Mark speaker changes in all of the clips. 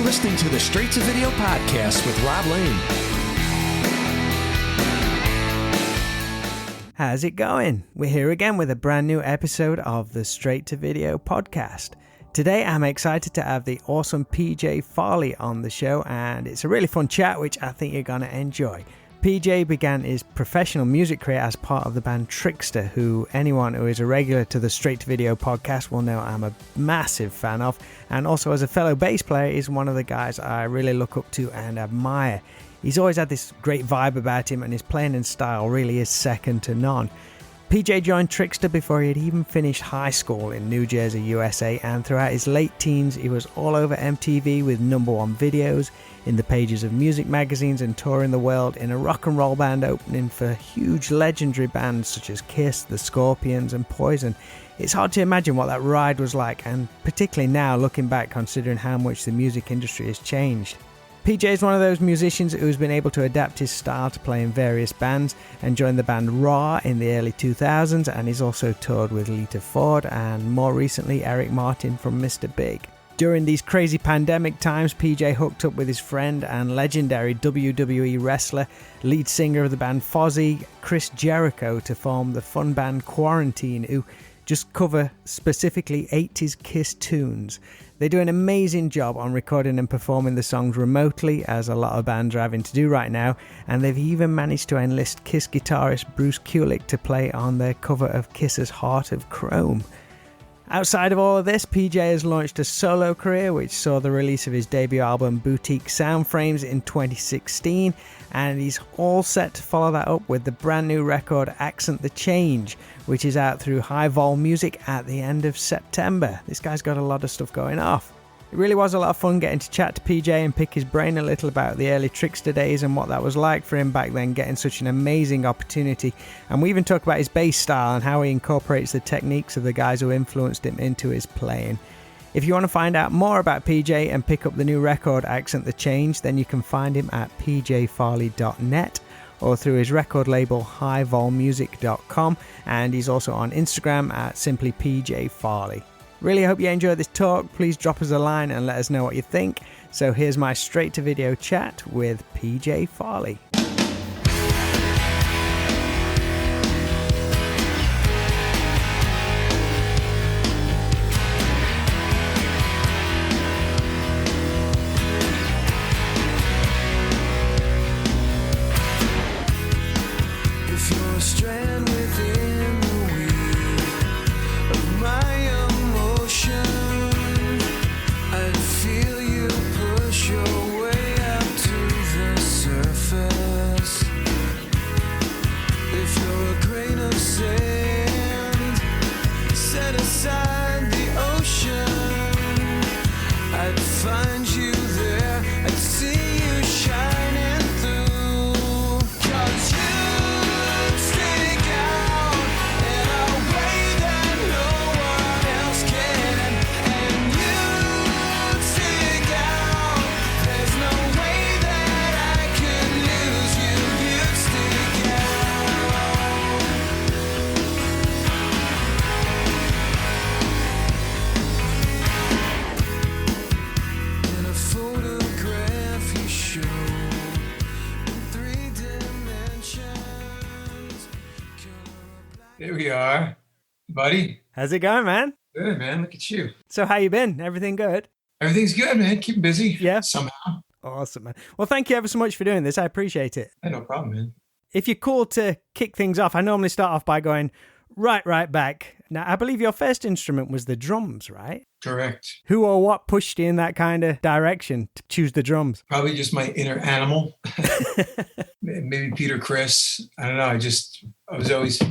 Speaker 1: listening to the Straight to Video podcast with Rob Lane.
Speaker 2: How's it going? We're here again with a brand new episode of the Straight to Video podcast. Today I'm excited to have the awesome PJ Farley on the show, and it's a really fun chat which I think you're going to enjoy. PJ began his professional music career as part of the band Trixter, who anyone who is a regular to the Straight to Video podcast will know I'm a massive fan of, and also as a fellow bass player is one of the guys I really look up to and admire. He's always had this great vibe about him, and his playing and style really is second to none. PJ joined Trixter before he had even finished high school in New Jersey, USA, and throughout his late teens he was all over MTV with #1 videos, in the pages of music magazines, and touring the world in a rock and roll band opening for huge legendary bands such as Kiss, The Scorpions and Poison. It's hard to imagine what that ride was like, and particularly now looking back considering how much the music industry has changed. PJ is one of those musicians who's been able to adapt his style to play in various bands and joined the band Raw in the early 2000s, and he's also toured with Lita Ford and more recently Eric Martin from Mr. Big. During these crazy pandemic times, PJ hooked up with his friend and legendary WWE wrestler, lead singer of the band Fozzy, Chris Jericho, to form the fun band Kuarantine, who just cover specifically 80s Kiss tunes. They do an amazing job on recording and performing the songs remotely, as a lot of bands are having to do right now, and they've even managed to enlist Kiss guitarist Bruce Kulick to play on their cover of Kiss's Heart of Chrome. Outside of all of this, PJ has launched a solo career which saw the release of his debut album Boutique Sound Frames in 2016, and he's all set to follow that up with the brand new record Accent the Change, which is out through High Vol Music at the end of September. This guy's got a lot of stuff going off. It really was a lot of fun getting to chat to PJ and pick his brain a little about the early Trixter days and what that was like for him back then, getting such an amazing opportunity. And we even talk about his bass style and how he incorporates the techniques of the guys who influenced him into his playing. If you want to find out more about PJ and pick up the new record Accent the Change, then you can find him at pjfarley.net or through his record label highvolmusic.com, and he's also on Instagram at simply PJ Farley. Really hope you enjoyed this talk. Please drop us a line and let us know what you think. So here's my straight to video chat with PJ Farley.
Speaker 3: Here we are, buddy.
Speaker 2: How's it going, man?
Speaker 3: Good, man. Look at you.
Speaker 2: So how you been? Everything good?
Speaker 3: Everything's good, man. Keep busy.
Speaker 2: Yeah.
Speaker 3: Somehow.
Speaker 2: Awesome, man. Well, thank you ever so much for doing this. I appreciate it.
Speaker 3: Hey, no problem, man.
Speaker 2: If you're cool to kick things off, I normally start off by going right back. Now, I believe your first instrument was the drums, right?
Speaker 3: Correct.
Speaker 2: Who or what pushed you in that kind of direction to choose the drums?
Speaker 3: Probably just my inner animal. Maybe Peter Criss. I don't know. I was always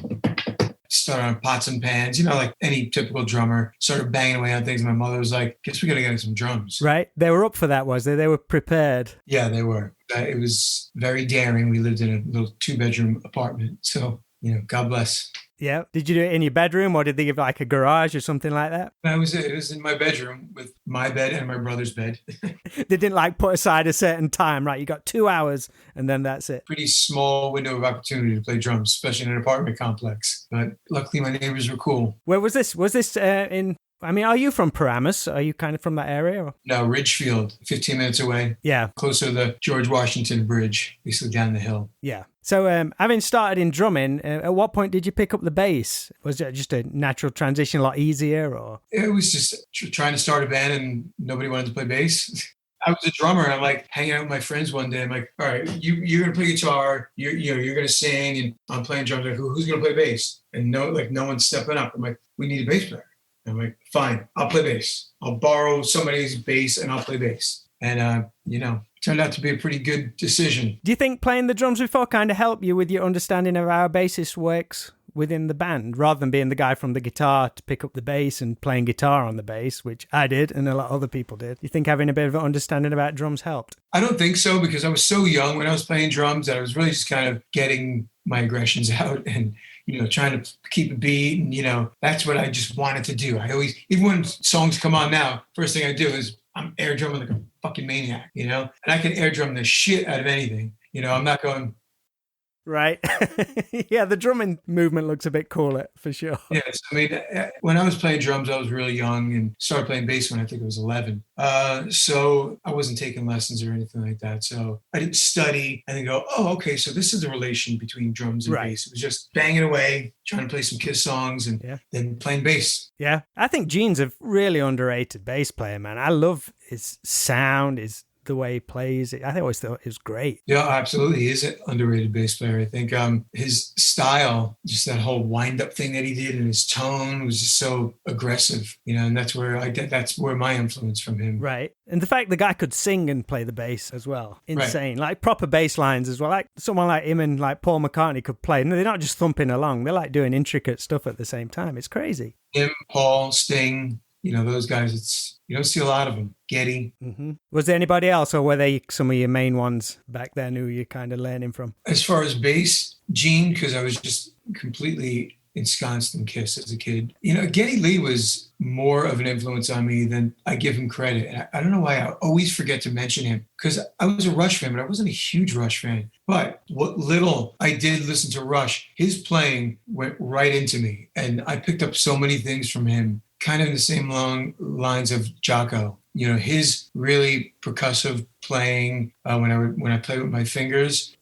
Speaker 3: started on pots and pans, like any typical drummer, started banging away on things. My mother was like, guess we got to get some drums.
Speaker 2: Right. They were up for that, was they? They were prepared.
Speaker 3: Yeah, they were. It was very daring. We lived in a little 2-bedroom apartment. So, God bless.
Speaker 2: Yeah. Did you do it in your bedroom, or did they give like a garage or something like that?
Speaker 3: It was in my bedroom with my bed and my brother's bed.
Speaker 2: They didn't like put aside a certain time, right? You got 2 hours and then that's it.
Speaker 3: Pretty small window of opportunity to play drums, especially in an apartment complex. But luckily my neighbors were cool.
Speaker 2: Where was this? Was this in I mean, are you from Paramus? Are you kind of from that area? Or?
Speaker 3: No, Ridgefield, 15 minutes away.
Speaker 2: Yeah.
Speaker 3: Closer to the George Washington Bridge, basically down the hill.
Speaker 2: Yeah. So having started in drumming, at what point did you pick up the bass? Was it just a natural transition, a lot easier? Or
Speaker 3: It was just trying to start a band and nobody wanted to play bass. I was a drummer. And I'm like hanging out with my friends one day. I'm like, all right, you're gonna play guitar. You're gonna sing, and I'm playing drums. Like, who's gonna play bass? And no one's stepping up. I'm like, we need a bass player. And I'm like, fine, I'll play bass. I'll borrow somebody's bass and I'll play bass. And turned out to be a pretty good decision.
Speaker 2: Do you think playing the drums before kind of helped you with your understanding of how a bassist works within the band, rather than being the guy from the guitar to pick up the bass and playing guitar on the bass, which I did and a lot of other people did? You think having a bit of an understanding about drums helped?
Speaker 3: I don't think so, because I was so young when I was playing drums that I was really just kind of getting my aggressions out and trying to keep a beat. And, that's what I just wanted to do. I always, even when songs come on now, first thing I do is I'm air drumming like a fucking maniac, and I can air drum the shit out of anything. I'm not going.
Speaker 2: Right. Yeah, the drumming movement looks a bit cooler for sure.
Speaker 3: Yes. I mean, when I was playing drums, I was really young and started playing bass when I think I was 11. So I wasn't taking lessons or anything like that. So I didn't study and then go, oh, okay, so this is the relation between drums and bass. It was just banging away, trying to play some Kiss songs and then playing bass.
Speaker 2: Yeah. I think Gene's a really underrated bass player, man. I love his sound, the way he plays. I always thought it was great.
Speaker 3: Yeah, absolutely. He is an underrated bass player. I think his style, just that whole wind-up thing that he did, and his tone was just so aggressive, and that's where my influence from him.
Speaker 2: Right. And the fact the guy could sing and play the bass as well. Insane. Right. Like proper bass lines as well. Like someone like him and like Paul McCartney could play. And they're not just thumping along. They're like doing intricate stuff at the same time. It's crazy.
Speaker 3: Him, Paul, Sting, those guys, you don't see a lot of them. Getty.
Speaker 2: Mm-hmm. Was there anybody else, or were they some of your main ones back then who you're kind of learning from?
Speaker 3: As far as bass, Gene, because I was just completely ensconced in Kiss as a kid. Geddy Lee was more of an influence on me than I give him credit. And I don't know why I always forget to mention him, because I was a Rush fan, but I wasn't a huge Rush fan. But what little I did listen to Rush, his playing went right into me. And I picked up so many things from him, kind of in the same long lines of Jocko. His really percussive playing when I play with my fingers,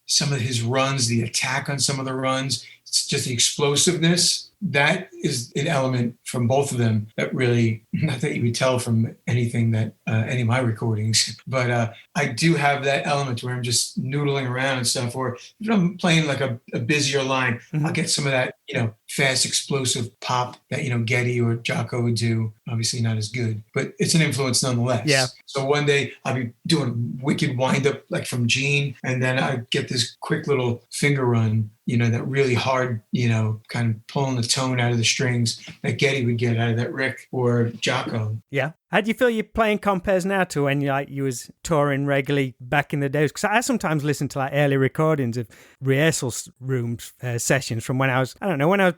Speaker 3: some of his runs, the attack on some of the runs, it's just the explosiveness. That is an element from both of them that really, not that you would tell from anything that any of my recordings, but I do have that element where I'm just noodling around and stuff. Or if I'm playing like a busier line, I'll get some of that, fast, explosive pop that, Geddy or Jocko would do. Obviously not as good, but it's an influence nonetheless.
Speaker 2: Yeah.
Speaker 3: So one day I'll be doing wicked wind up like from Gene, and then I get this quick little finger run, that really hard, kind of pulling the tone out of the strings that Geddy would get out of that Rick or Jocko.
Speaker 2: Yeah. How do you feel you're playing compares now to when you was touring regularly back in the days? Because I sometimes listen to like early recordings of rehearsal room sessions from when I was,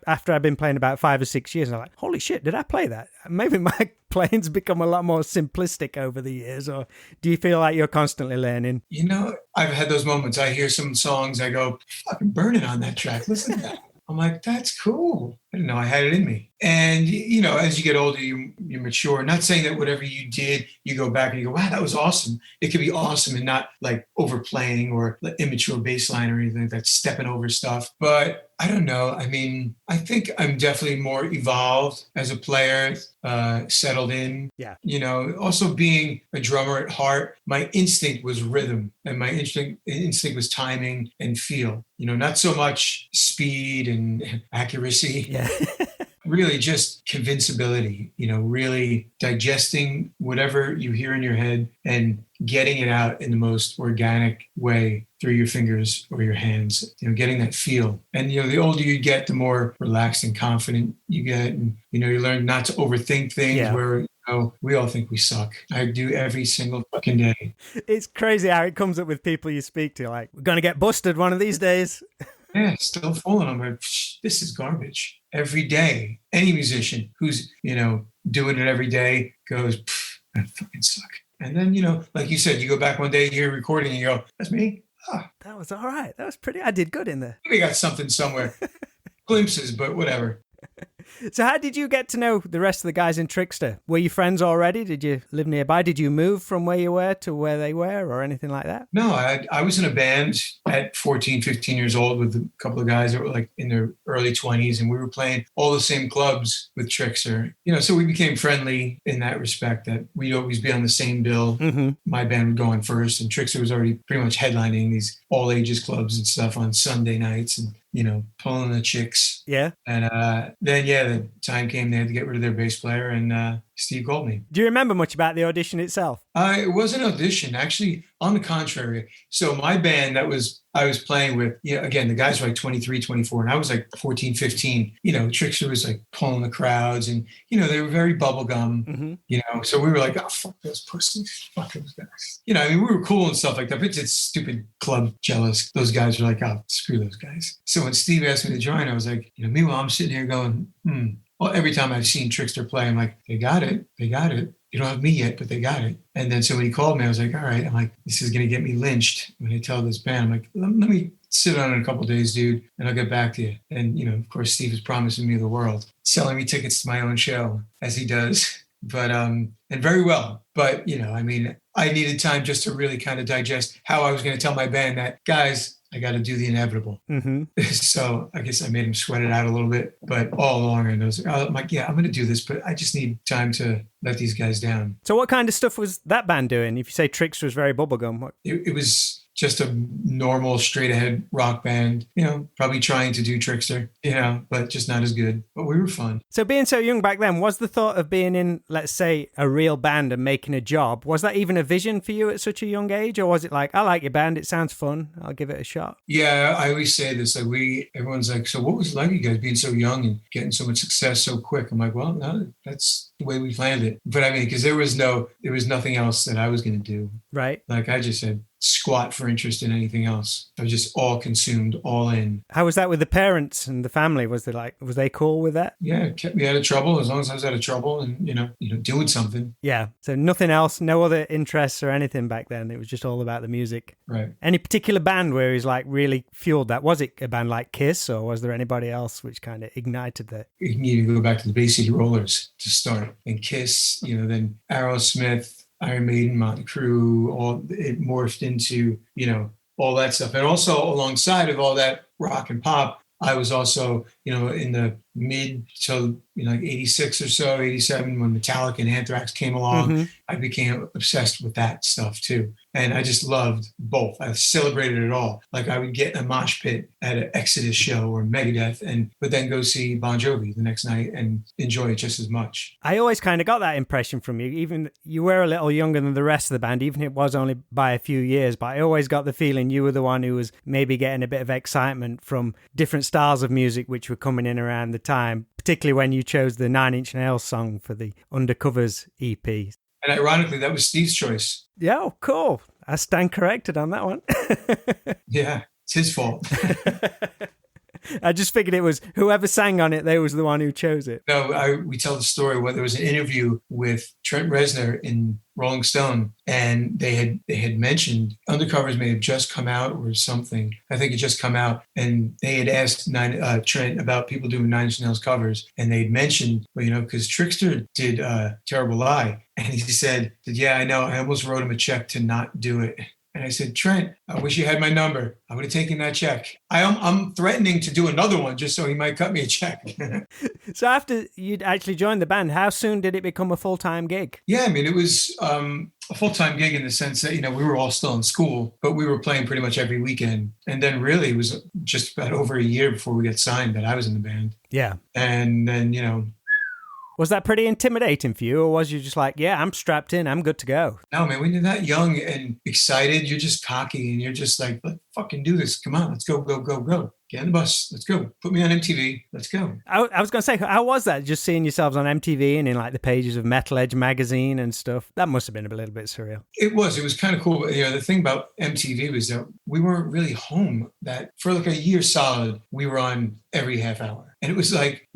Speaker 2: after I've been playing about 5 or 6 years, and I'm like, holy shit, did I play that? Maybe my playing's become a lot more simplistic over the years, or do you feel like you're constantly learning?
Speaker 3: I've had those moments. I hear some songs, I go, fucking burning on that track. Listen to that. I'm like, that's cool. I didn't know I had it in me. And, as you get older, you mature. Not saying that whatever you did, you go back and you go, wow, that was awesome. It could be awesome and not like overplaying or immature bass line or anything that's stepping over stuff. But I don't know. I mean, I think I'm definitely more evolved as a player, settled in.
Speaker 2: Yeah.
Speaker 3: Also being a drummer at heart, my instinct was rhythm, and my instinct was timing and feel. Not so much speed and accuracy.
Speaker 2: Yeah.
Speaker 3: Really just convincibility, really digesting whatever you hear in your head and getting it out in the most organic way through your fingers or your hands, getting that feel. And, the older you get, the more relaxed and confident you get. And, you learn not to overthink things where, we all think we suck. I do every single fucking day.
Speaker 2: It's crazy how it comes up with people you speak to, like, we're going to get busted one of these days.
Speaker 3: Yeah, still falling. I'm like, this is garbage. Every day, any musician who's, doing it every day goes, I fucking suck. And then, like you said, you go back one day, you hear a recording and you go, that's me.
Speaker 2: That was all right. That was pretty, I did good in there.
Speaker 3: We got something somewhere. Glimpses, but whatever.
Speaker 2: So how did you get to know the rest of the guys in Trixter? Were you friends already? Did you live nearby? Did you move from where you were to where they were or anything like that?
Speaker 3: No, I was in a band at 14, 15 years old with a couple of guys that were like in their early 20s, and we were playing all the same clubs with Trixter. So we became friendly in that respect, that we'd always be on the same bill. Mm-hmm. My band would go on first, and Trixter was already pretty much headlining these all ages clubs and stuff on Sunday nights, and pulling the chicks.
Speaker 2: Yeah.
Speaker 3: And then, the time came they had to get rid of their bass player, and Steve called me.
Speaker 2: Do you remember much about the audition itself?
Speaker 3: It was an audition, actually. On the contrary. So my band I was playing with, again, the guys were like 23, 24, and I was like 14, 15. Trixter was like pulling the crowds, and, they were very bubblegum, so we were like, oh, fuck those pussies. Fuck those guys. We were cool and stuff like that, but it's stupid club jealous. Those guys were like, oh, screw those guys. So when Steve asked me to join, I was like, meanwhile, I'm sitting here going, Well, every time I've seen Trixter play, I'm like, they got it. You don't have me yet, but they got it. And then so when he called me, I was like, all right. I'm like, this is going to get me lynched when I tell this band. I'm like, let me sit on it a couple of days, dude, and I'll get back to you. And, of course, Steve is promising me the world, selling me tickets to my own show, as he does. But, and very well. But, I needed time just to really kind of digest how I was going to tell my band that, guys, I got to do the inevitable. Mm-hmm. So I guess I made him sweat it out a little bit, but all along I was like, yeah, I'm going to do this, but I just need time to let these guys down.
Speaker 2: So what kind of stuff was that band doing? If you say Trixter was very bubblegum,
Speaker 3: it was just a normal straight ahead rock band, probably trying to do Trixter, but just not as good. But we were fun.
Speaker 2: So being so young back then, was the thought of being in, let's say, a real band and making a job, was that even a vision for you at such a young age? Or was it like, I like your band, it sounds fun, I'll give it a shot?
Speaker 3: Yeah, I always say this, like everyone's like, so what was it like, you guys being so young and getting so much success so quick? I'm like, well, no, that's the way we planned it. But because there was nothing else that I was going to do.
Speaker 2: Right.
Speaker 3: Like I just said, squat for interest in anything else. I was just all consumed, all in.
Speaker 2: How was that with the parents and the family? Was they cool with that?
Speaker 3: Yeah, it kept me out of trouble as long as I was out of trouble and, doing something.
Speaker 2: Yeah. So nothing else, no other interests or anything back then. It was just all about the music.
Speaker 3: Right.
Speaker 2: Any particular band where he's like really fueled that? Was it a band like Kiss, or was there anybody else which kind of ignited that?
Speaker 3: You need to go back to the Bay City Rollers to start. And Kiss, then Aerosmith, Iron Maiden, Motley Crue, it morphed into, all that stuff. And also alongside of all that rock and pop, I was also, in the mid to like 86 or so, 87, when Metallica and Anthrax came along, mm-hmm. I became obsessed with that stuff too. And I just loved both. I celebrated it all. Like I would get in a mosh pit at an Exodus show or Megadeth, but then go see Bon Jovi the next night and enjoy it just as much.
Speaker 2: I always kind of got that impression from you. Even you were a little younger than the rest of the band, even if it was only by a few years, but I always got the feeling you were the one who was maybe getting a bit of excitement from different styles of music which were coming in around the time, particularly when you chose the 9 Inch Nails song for the Undercovers EP.
Speaker 3: And ironically, that was Steve's choice.
Speaker 2: Yeah, oh, cool. I stand corrected on that one.
Speaker 3: Yeah, it's his fault.
Speaker 2: I just figured it was whoever sang on it, they was the one who chose it.
Speaker 3: No, we tell the story where there was an interview with Trent Reznor in Rolling Stone, and they had mentioned Undercovers may have just come out or something. I think it just come out, and they had asked Trent about people doing 9 Inch Nails covers, and they'd mentioned, because Trixter did Terrible Lie, and he said, yeah, I know, I almost wrote him a check to not do it. And I said, Trent, I wish you had my number. I would have taken that check. I'm threatening to do another one just so he might cut me a check.
Speaker 2: So after you'd actually joined the band, how soon did it become a full-time gig?
Speaker 3: Yeah, it was a full-time gig in the sense that, we were all still in school, but we were playing pretty much every weekend. And then really it was just about over a year before we got signed that I was in the band.
Speaker 2: Yeah.
Speaker 3: And then,
Speaker 2: was that pretty intimidating for you, or was you just like, yeah, I'm strapped in, I'm good to go?
Speaker 3: No, man, when you're that young and excited, you're just cocky and you're just like, let's fucking do this. Come on, let's go, go, go, go. Get on the bus. Let's go. Put me on MTV. Let's go.
Speaker 2: I was going to say, how was that? Just seeing yourselves on MTV and in like the pages of Metal Edge magazine and stuff. That must have been a little bit surreal. It
Speaker 3: was kind of cool. But, the thing about MTV was that we weren't really home. That for like a year solid, we were on every half hour. And it was like,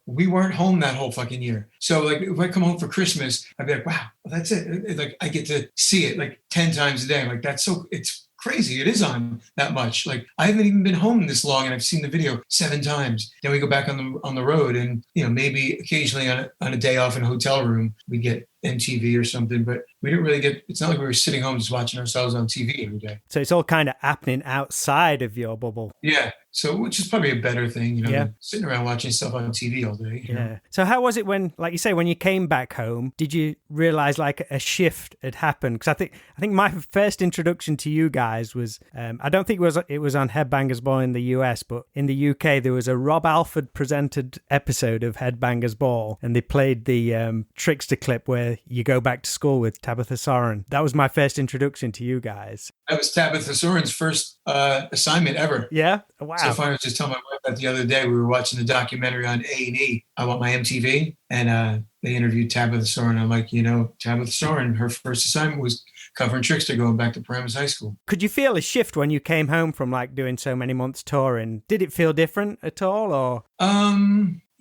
Speaker 3: we weren't home that whole fucking year. So like if I come home for Christmas, I'd be like, wow, well, that's it. Like I get to see it like 10 times a day. I'm like, it's crazy. It is on that much. Like I haven't even been home this long and I've seen the video 7 times. Then we go back on the road and, maybe occasionally on a day off in a hotel room, we get MTV or something, but we didn't really it's not like we were sitting home just watching ourselves on TV every day.
Speaker 2: So it's all kind of happening outside of your bubble.
Speaker 3: Yeah. So, which is probably a better thing, than sitting around watching stuff on TV all day. You know?
Speaker 2: So how was it when, like you say, when you came back home, did you realize like a shift had happened? Because I think my first introduction to you guys was, I don't think it was on Headbangers Ball in the US, but in the UK, there was a Rob Alford presented episode of Headbangers Ball, and they played the Trixter clip where you go back to school with Tabitha Soren. That was my first introduction to you guys.
Speaker 3: That was Tabitha Soren's first assignment ever.
Speaker 2: Yeah? Wow.
Speaker 3: So I was just telling my wife that the other day. We were watching the documentary on A&E, I Want My MTV, and they interviewed Tabitha Soren. I'm like, Tabitha Soren, her first assignment was covering Trixter going back to Paramus High School.
Speaker 2: Could you feel a shift when you came home from like doing so many months touring? Did it feel different at all, or?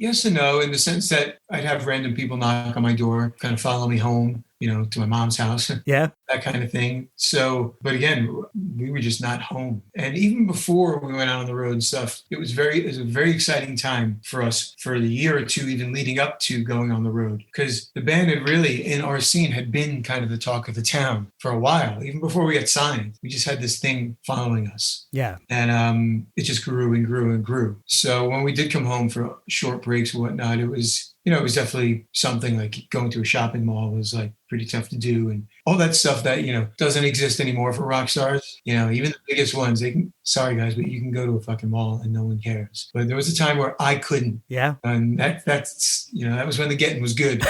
Speaker 3: Yes and no, in the sense that I'd have random people knock on my door, kind of follow me home, to my mom's house.
Speaker 2: Yeah.
Speaker 3: That kind of thing. So, but again, we were just not home. And even before we went out on the road and stuff, it was a very exciting time for us for the year or two, even leading up to going on the road. Because the band had really, in our scene, had been kind of the talk of the town for a while. Even before we got signed, we just had this thing following us.
Speaker 2: Yeah.
Speaker 3: And it just grew and grew and grew. So when we did come home for short breaks and whatnot, it was definitely something like going to a shopping mall was like pretty tough to do, and all that stuff that, doesn't exist anymore for rock stars. Even the biggest ones, sorry guys, but you can go to a fucking mall and no one cares. But there was a time where I couldn't.
Speaker 2: Yeah.
Speaker 3: And that's, that was when the getting was good.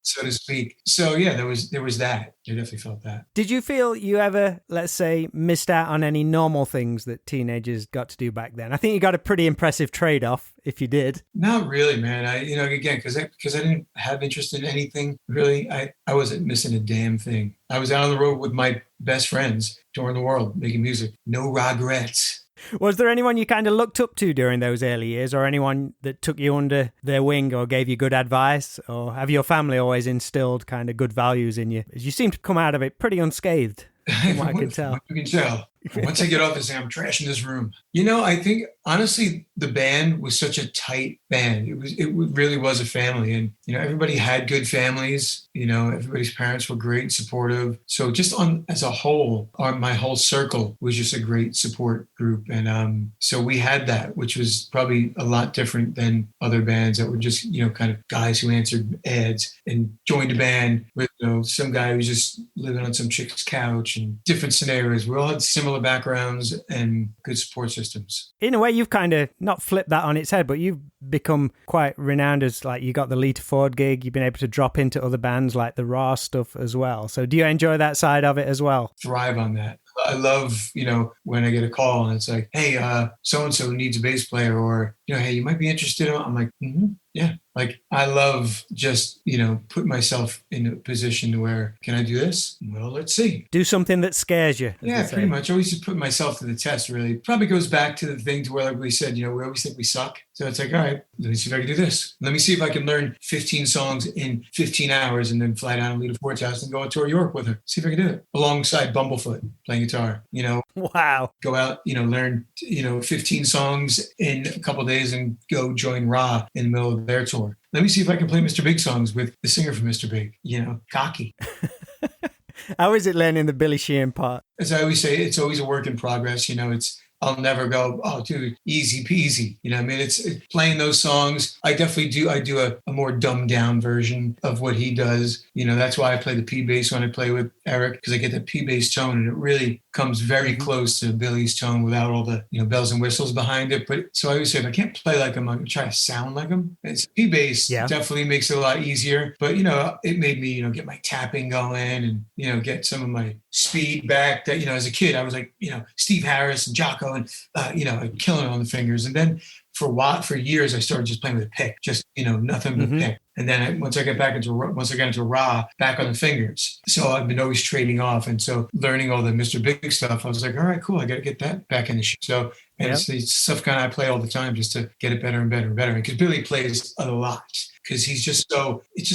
Speaker 3: So to speak. So yeah, there was that. I definitely felt that.
Speaker 2: Did you feel you ever, let's say, missed out on any normal things that teenagers got to do back then? I think you got a pretty impressive trade-off if you did.
Speaker 3: Not really, man. Again, because I didn't have interest in anything really. I wasn't missing a damn thing. I was out on the road with my best friends touring the world, making music. No regrets.
Speaker 2: Was there anyone you kind of looked up to during those early years, or anyone that took you under their wing or gave you good advice? Or have your family always instilled kind of good values in you? You seem to come out of it pretty unscathed, from what I can tell.
Speaker 3: You can tell. Once I get off this thing, I'm trashing this room. I think, honestly, the band was such a tight band. It really was a family. And, everybody had good families. Everybody's parents were great and supportive. So just as a whole, my whole circle was just a great support group. And so we had that, which was probably a lot different than other bands that were just, kind of guys who answered ads and joined a band with, some guy who was just living on some chick's couch, and different scenarios. We all had similar backgrounds and good support systems.
Speaker 2: In a way, you've kind of not flipped that on its head, but you've become quite renowned as, like, you got the Lita Ford gig. You've been able to drop into other bands like the Raw stuff as well. So do you enjoy that side of it as well?
Speaker 3: Thrive on that. I love, when I get a call and it's like, hey, so-and-so needs a bass player, or, hey, you might be interested. I'm like, yeah. Like, I love just, put myself in a position to where, can I do this? Well, let's see.
Speaker 2: Do something that scares you.
Speaker 3: Yeah, pretty much. Always just put myself to the test, really. Probably goes back to the thing to where, like we said, we always think we suck. So it's like, all right, let me see if I can do this. Let me see if I can learn 15 songs in 15 hours and then fly down to Lita Ford's house and go on tour York with her. See if I can do it. Alongside Bumblefoot, playing guitar,
Speaker 2: Wow.
Speaker 3: Go out, learn, 15 songs in a couple of days and go join Ra in the middle of their tour. Let me see if I can play Mr. Big songs with the singer from Mr. Big, cocky.
Speaker 2: How is it learning the Billy Sheehan part?
Speaker 3: As I always say, it's always a work in progress. I'll never go, oh, dude, easy peasy. It's playing those songs. I definitely do. I do a more dumbed down version of what he does. That's why I play the P bass when I play with Eric, because I get the P bass tone and it really comes very close to Billy's tone without all the, bells and whistles behind it. But so I always say, if I can't play like him, I'm going to try to sound like him. It's P bass definitely makes it a lot easier. But, it made me, get my tapping going and, get some of my speed back that, as a kid, I was like, Steve Harris and Jocko and, killing it on the fingers. And then for years, I started just playing with a pick, just, nothing but pick. And then once I got into Ra, back on the fingers. So I've been always trading off. And so learning all the Mr. Big stuff, I was like, all right, cool. I got to get that back in the shit. So, and it's stuff kind of I play all the time just to get it better and better and better. Because Billy plays a lot. Because it's just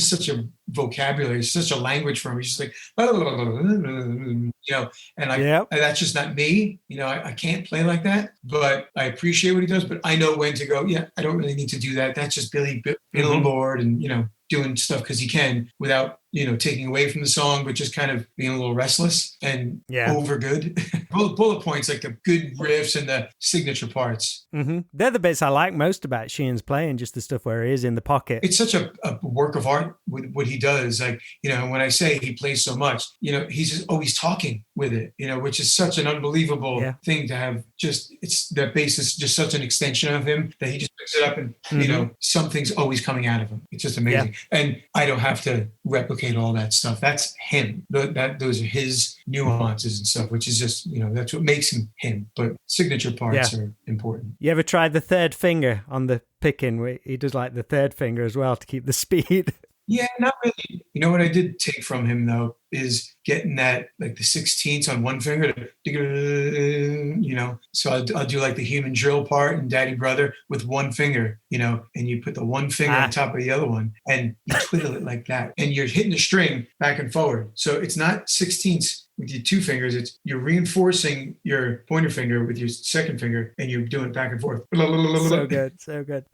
Speaker 3: such a vocabulary. It's such a language for him. He's just like, you know, and that's just not me. You know, I can't play like that, but I appreciate what he does. But I know when to go, yeah, I don't really need to do that. That's just Billy being a little bored and, you know, doing stuff because he can without, you know, taking away from the song, but just kind of being a little restless and over good. bullet points, like the good riffs and the signature parts.
Speaker 2: They're the bits I like most about Sheehan's playing, just the stuff where he is in the pocket.
Speaker 3: It's such a work of art with what he does. Like, you know, when I say he plays so much, you know, he's just always talking with it, you know, which is such an unbelievable thing to have. Just, it's that bass is just such an extension of him that he just picks it up and, you know, something's always coming out of him. It's just amazing. And I don't have to replicate all that stuff. That's him. Those are his nuances and stuff, which is just, you know, that's what makes him him. But signature parts are important.
Speaker 2: You ever tried the third finger on the picking? Where he does like the third finger as well to keep the speed.
Speaker 3: Yeah, not really. You know what I did take from him though is getting that, like the 16ths on one finger, you know. So I'll do like the human drill part and Daddy Brother with one finger, you know, and you put the one finger on top of the other one and you twiddle it like that, and you're hitting the string back and forward. So it's not 16ths with your two fingers. It's you're reinforcing your pointer finger with your second finger, and you're doing it back and forth.
Speaker 2: So good, so good.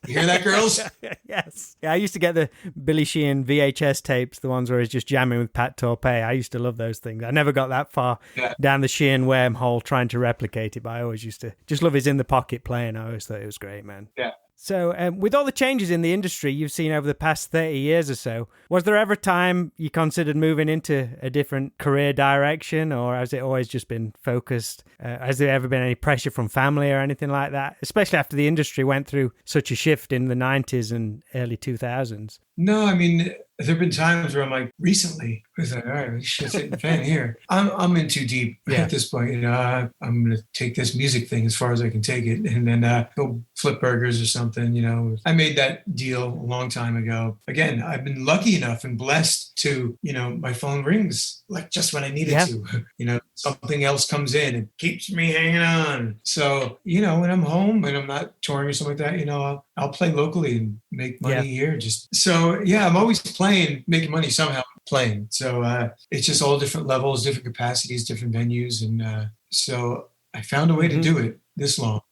Speaker 3: You hear that, girls?
Speaker 2: Yes. Yeah, I used to get the Billy Sheehan VHS tapes, the ones where he's just jamming with Pat Torpey. I used to love those things. I never got that far down the Sheehan wormhole trying to replicate it, but I always used to just love his in the pocket playing. I always thought it was great, man.
Speaker 3: Yeah.
Speaker 2: So with all the changes in the industry you've seen over the past 30 years or so, was there ever a time you considered moving into a different career direction, or has it always just been focused? Has there ever been any pressure from family or anything like that, especially after the industry went through such a shift in the 90s and early 2000s?
Speaker 3: No, I mean, there have been times where I'm like, recently, I was like, all right, shit's hitting the fan here. I'm in too deep at this point. You know, I'm going to take this music thing as far as I can take it, and then go flip burgers or something. You know, I made that deal a long time ago. Again, I've been lucky enough and blessed to, you know, my phone rings like just when I need it to. You know, something else comes in and keeps me hanging on. So, you know, when I'm home and I'm not touring or something like that, you know, I'll play locally and make money here. Just so, I'm always playing, making money somehow playing. So it's just all different levels, different capacities, different venues. And so I found a way to do it this long.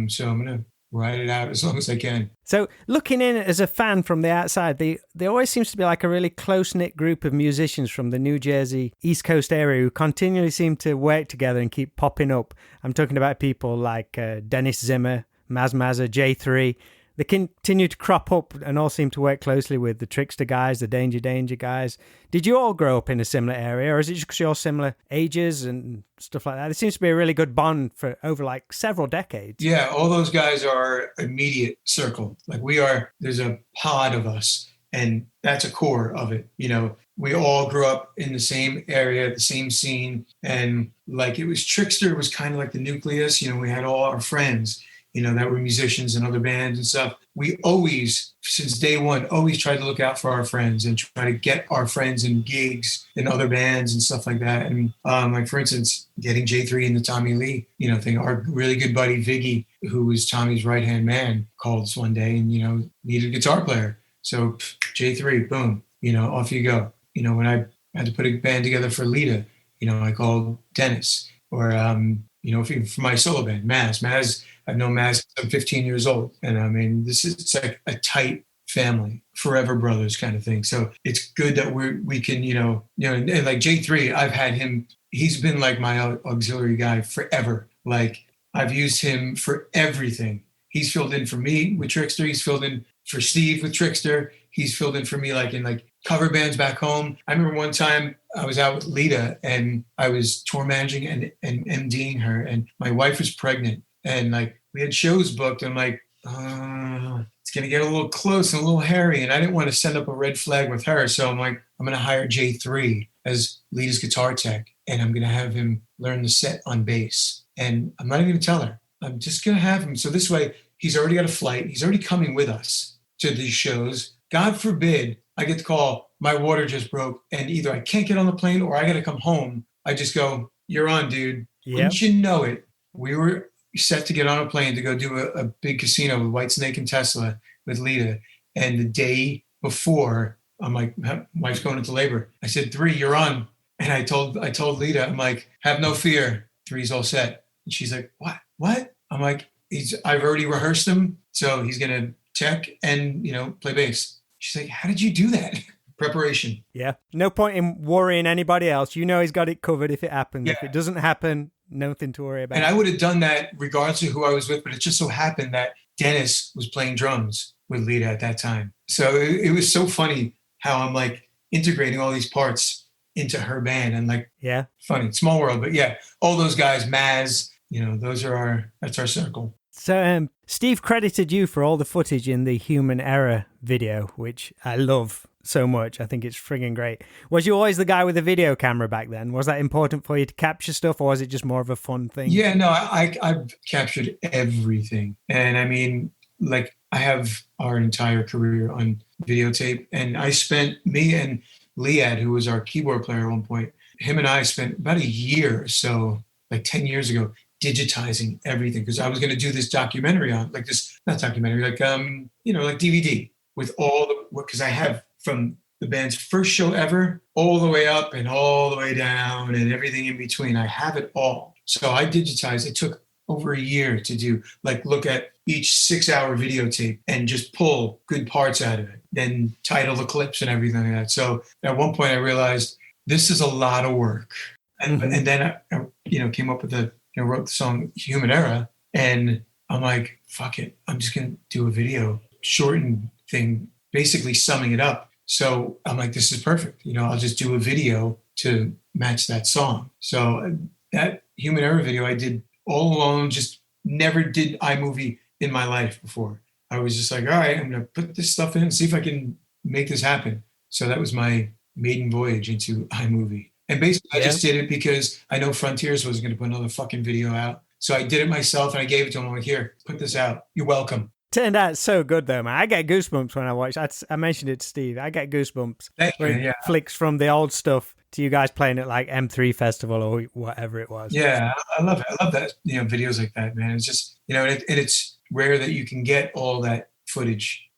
Speaker 3: So I'm going to ride it out as long as I can.
Speaker 2: So looking in as a fan from the outside, there always seems to be like a really close-knit group of musicians from the New Jersey East Coast area who continually seem to work together and keep popping up. I'm talking about people like Dennis Zimmer, Maz Mazza, J3. They continue to crop up and all seem to work closely with the Trixter guys, the Danger guys. Did you all grow up in a similar area, or is it just because you're similar ages and stuff like that? It seems to be a really good bond for over like several decades.
Speaker 3: Yeah, all those guys are immediate circle. Like there's a pod of us, and that's a core of it. You know, we all grew up in the same area, the same scene, and like it was Trixter was kind of like the nucleus. You know, we had all our friends, you know, that were musicians and other bands and stuff. We always, since day one, always tried to look out for our friends and try to get our friends in gigs in other bands and stuff like that. And like, for instance, getting J3 in the Tommy Lee, you know, thing. Our really good buddy, Viggy, who was Tommy's right-hand man, called us one day and, you know, needed a guitar player. So J3, boom, you know, off you go. You know, when I had to put a band together for Lita, you know, I called Dennis. Or, you know, for my solo band, Maz, I've known Maz since I'm 15 years old. And I mean, it's like a tight family, forever brothers kind of thing. So it's good that we can, you know, and like J3, I've had him, he's been like my auxiliary guy forever. Like I've used him for everything. He's filled in for me with Trixter. He's filled in for Steve with Trixter. He's filled in for me like in like cover bands back home. I remember one time I was out with Lita and I was tour managing and MDing her, and my wife was pregnant, and like we had shows booked. I'm like, it's going to get a little close and a little hairy, and I didn't want to send up a red flag with her. So I'm like, I'm going to hire J3 as Lita's guitar tech, and I'm going to have him learn the set on bass. And I'm not even going to tell her. I'm just going to have him. So this way, he's already got a flight. He's already coming with us to these shows. God forbid I get the call, my water just broke, and either I can't get on the plane or I got to come home. I just go, you're on, dude. Yep. Wouldn't you know it? We were set to get on a plane to go do a big casino with Whitesnake and Tesla with Lita. And the day before. I'm like, wife's going into labor. I said, 3, you're on. And I told Lita, I'm like, have no fear. 3's all set. And she's like, what? I'm like, I've already rehearsed him. So he's going to check and, play bass. She's like, how did you do that? Preparation.
Speaker 2: Yeah. No point in worrying anybody else. He's got it covered if it happens.
Speaker 3: Yeah.
Speaker 2: If it doesn't happen, nothing to worry about.
Speaker 3: And I would have done that regardless of who I was with, but it just so happened that Dennis was playing drums with Lita at that time. So it was so funny how I'm like integrating all these parts into her band and like,
Speaker 2: yeah,
Speaker 3: funny, small world. But yeah, all those guys, Maz, that's our circle.
Speaker 2: So Steve credited you for all the footage in the Human Error video, which I love so much. I think it's friggin' great. Was you always the guy with the video camera back then? Was that important for you to capture stuff, or was it just more of a fun thing?
Speaker 3: Yeah, no, I've captured everything. And I mean, like, I have our entire career on videotape, and me and Liad, who was our keyboard player at one point, him and I spent about a year or so, like 10 years ago, digitizing everything, because I was going to do this documentary on, like this, not documentary, like, like DVD with all the, because I have from the band's first show ever, all the way up and all the way down and everything in between. I have it all. So I digitized. It took over a year to do, like, look at each 6-hour videotape and just pull good parts out of it, then title the clips and everything like that. So at one point I realized this is a lot of work. And, and then I came up with wrote the song Human Era, and I'm like, fuck it. I'm just going to do a video, shortened thing, basically summing it up. So I'm like, this is perfect. I'll just do a video to match that song. So that Human Error video I did all alone, just never did iMovie in my life before. I was just like, all right, I'm going to put this stuff in and see if I can make this happen. So that was my maiden voyage into iMovie. And basically I just did it because I know Frontiers wasn't going to put another fucking video out. So I did it myself and I gave it to him. I'm like, here, put this out. You're welcome.
Speaker 2: Turned out so good though, man. I get goosebumps when I watch. I mentioned it to Steve. I get goosebumps. Flicks from the old stuff to you guys playing at like M3 Festival or whatever it was.
Speaker 3: Yeah, I love it. I love that. Videos like that, man. It's just and it's rare that you can get all that footage.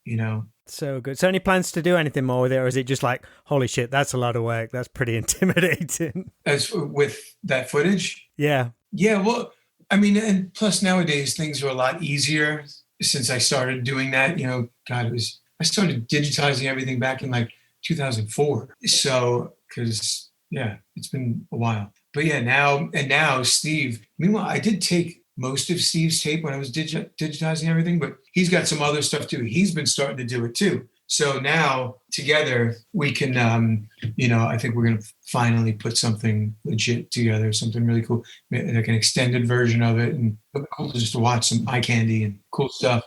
Speaker 2: So good. So any plans to do anything more with it, or is it just like, holy shit, that's a lot of work. That's pretty intimidating. As
Speaker 3: with that footage?
Speaker 2: Yeah.
Speaker 3: Yeah. Well, I mean, and plus nowadays things are a lot easier. Since I started doing that, I started digitizing everything back in like 2004. So, because, it's been a while. But yeah, now Steve, meanwhile, I did take most of Steve's tape when I was digitizing everything, but he's got some other stuff too. He's been starting to do it too. So now together we can, I think we're going to finally put something legit together, something really cool, like an extended version of it, and cool just to watch some eye candy and cool stuff,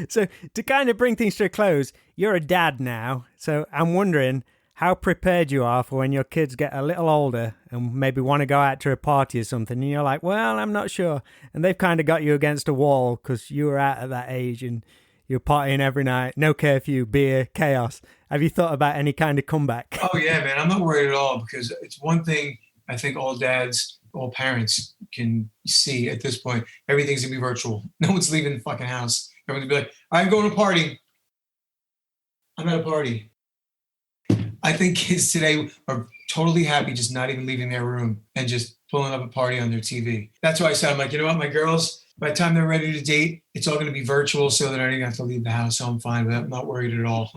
Speaker 2: So to kind of bring things to a close, you're a dad now. So I'm wondering how prepared you are for when your kids get a little older and maybe want to go out to a party or something. And you're like, well, I'm not sure. And they've kind of got you against a wall because you were out at that age and you're partying every night, no curfew, beer, chaos. Have you thought about any kind of comeback?
Speaker 3: Oh, yeah, man. I'm not worried at all because it's one thing I think all dads, all parents can see at this point. Everything's going to be virtual. No one's leaving the fucking house. Everyone's going to be like, I'm going to a party. I'm at a party. I think kids today are totally happy just not even leaving their room and just pulling up a party on their TV. That's why I said, I'm like, you know what, my girls, by the time they're ready to date, it's all going to be virtual so that I don't have to leave the house. So I'm fine with it. I'm not worried at all.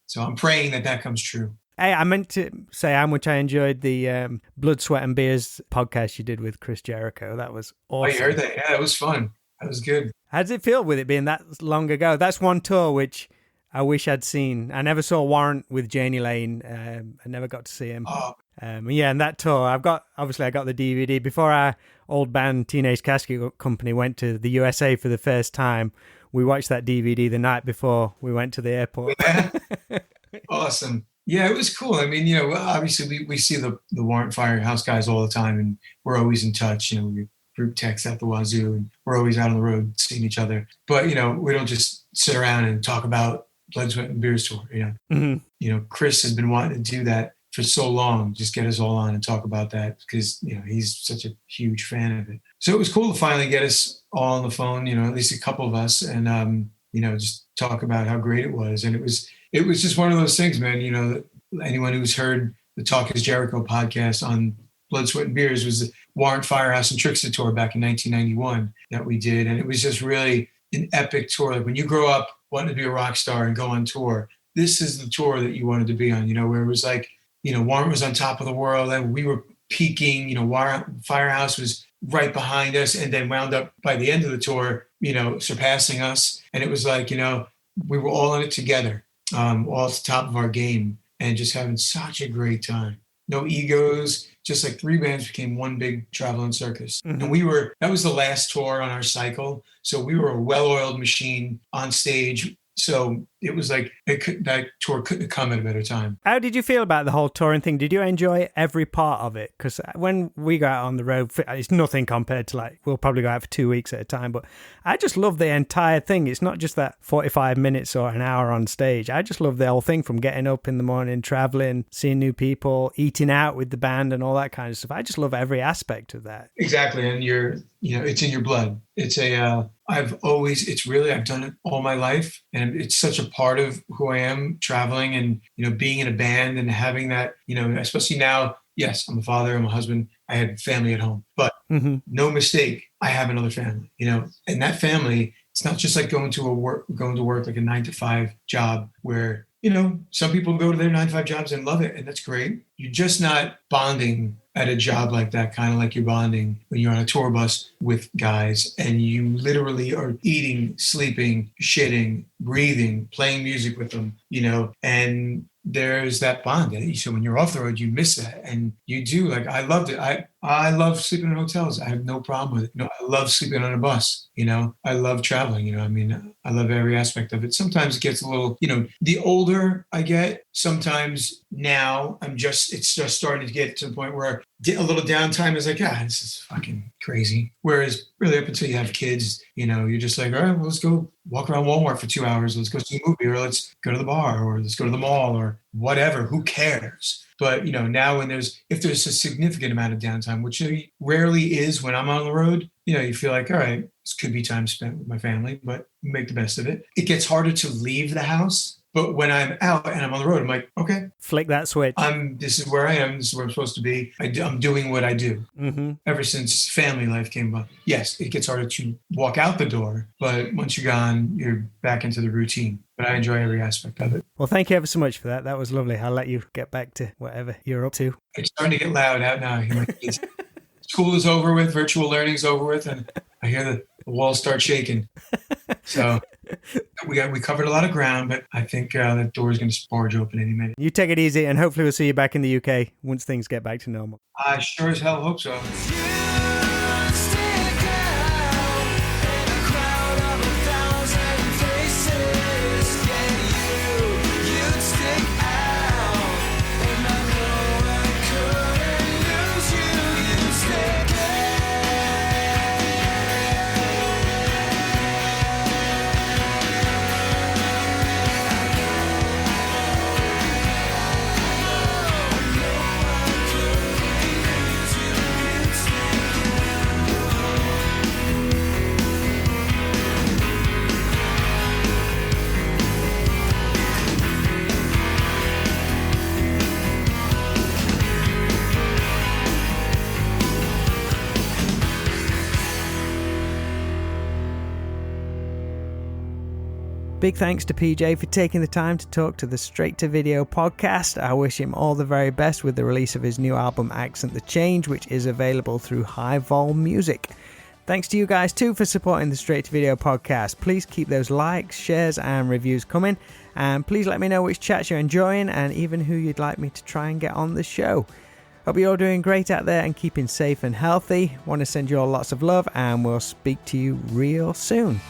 Speaker 3: So I'm praying that comes true.
Speaker 2: Hey, I meant to say how much I enjoyed the Blood, Sweat and Beers podcast you did with Chris Jericho. That was awesome.
Speaker 3: Oh, you heard that? Yeah, it was fun. That was good.
Speaker 2: How does it feel with it being that long ago? That's one tour which I wish I'd seen. I never saw Warrant with Janie Lane. I never got to see him.
Speaker 3: Oh.
Speaker 2: And that tour, I got the DVD. Before our old band Teenage Casket Company went to the USA for the first time, we watched that DVD the night before we went to the airport.
Speaker 3: Yeah. Awesome. Yeah, it was cool. I mean, obviously we see the Warrant Firehouse guys all the time, and we're always in touch. We group text out the wazoo, and we're always out on the road seeing each other. But, we don't just sit around and talk about Blood, Sweat and Beers tour,
Speaker 2: Mm-hmm.
Speaker 3: Chris has been wanting to do that for so long, just get us all on and talk about that because, he's such a huge fan of it. So it was cool to finally get us all on the phone, at least a couple of us. And, just talk about how great it was. And it was just one of those things, man. Anyone who's heard the Talk is Jericho podcast on Blood, Sweat, and Beers was the Warrant, Firehouse, and Trixter tour back in 1991 that we did. And it was just really an epic tour. Like when you grow up wanting to be a rock star and go on tour, this is the tour that you wanted to be on, where it was like, Warrant was on top of the world and we were peaking, Warrant, Firehouse was right behind us and then wound up by the end of the tour, surpassing us. And it was like, we were all in it together, all at the top of our game and just having such a great time. No egos, just like 3 bands became one big traveling circus. Mm-hmm. And that was the last tour on our cycle. So we were a well-oiled machine on stage. So it was like that tour couldn't have come at a better time.
Speaker 2: How did you feel about the whole touring thing? Did you enjoy every part of it? Because when we go out on the road, it's nothing compared to we'll probably go out for 2 weeks at a time. But I just love the entire thing. It's not just that 45 minutes or an hour on stage. I just love the whole thing, from getting up in the morning, traveling, seeing new people, eating out with the band and all that kind of stuff. I just love every aspect of that.
Speaker 3: Exactly. And it's in your blood. I've done it all my life, and it's such a part of who I am, traveling and, being in a band and having that, especially now. Yes, I'm a father, I'm a husband, I had family at home, but no mistake, I have another family, and that family, it's not just like going to work like a 9-to-5 job where, some people go to their 9-to-5 jobs and love it, and that's great. You're just not bonding at a job like that, kind of like you're bonding when you're on a tour bus with guys and you literally are eating, sleeping, shitting, breathing, playing music with them, and there's that bond. So when you're off the road, you miss that. And you do. I loved it. I love sleeping in hotels. I have no problem with it. I love sleeping on a bus. I love traveling. I love every aspect of it. Sometimes it gets a little, the older I get, sometimes now it's just starting to get to the point where a little downtime is like, this is fucking crazy. Whereas really up until you have kids, you're just like, all right, well, let's go walk around Walmart for 2 hours. Let's go see a movie, or let's go to the bar, or let's go to the mall, or whatever. Who cares? But, now if there's a significant amount of downtime, which rarely is when I'm on the road, you feel like, all right, this could be time spent with my family, but make the best of it. It gets harder to leave the house. But when I'm out and I'm on the road, I'm like, okay.
Speaker 2: Flick that switch.
Speaker 3: This is where I am. This is where I'm supposed to be. I'm doing what I do. Mm-hmm. Ever since family life came up. Yes, it gets harder to walk out the door. But once you're gone, you're back into the routine. But I enjoy every aspect of it.
Speaker 2: Well, thank you ever so much for that. That was lovely. I'll let you get back to whatever you're up to.
Speaker 3: It's starting to get loud out now. School is over with. Virtual learning's over with. And I hear the walls start shaking. So... We covered a lot of ground, but I think that door is going to barge open any minute.
Speaker 2: You take it easy, and hopefully we'll see you back in the UK once things get back to normal.
Speaker 3: I sure as hell hope so.
Speaker 2: Big thanks to PJ for taking the time to talk to the Straight to Video podcast. I wish him all the very best with the release of his new album Accent the Change, which is available through High Vol Music. Thanks to you guys too for supporting the Straight to Video podcast. Please keep those likes, shares and reviews coming, and please let me know which chats you're enjoying and even who you'd like me to try and get on the show. Hope you're all doing great out there and keeping safe and healthy. Want to send you all lots of love, and we'll speak to you real soon.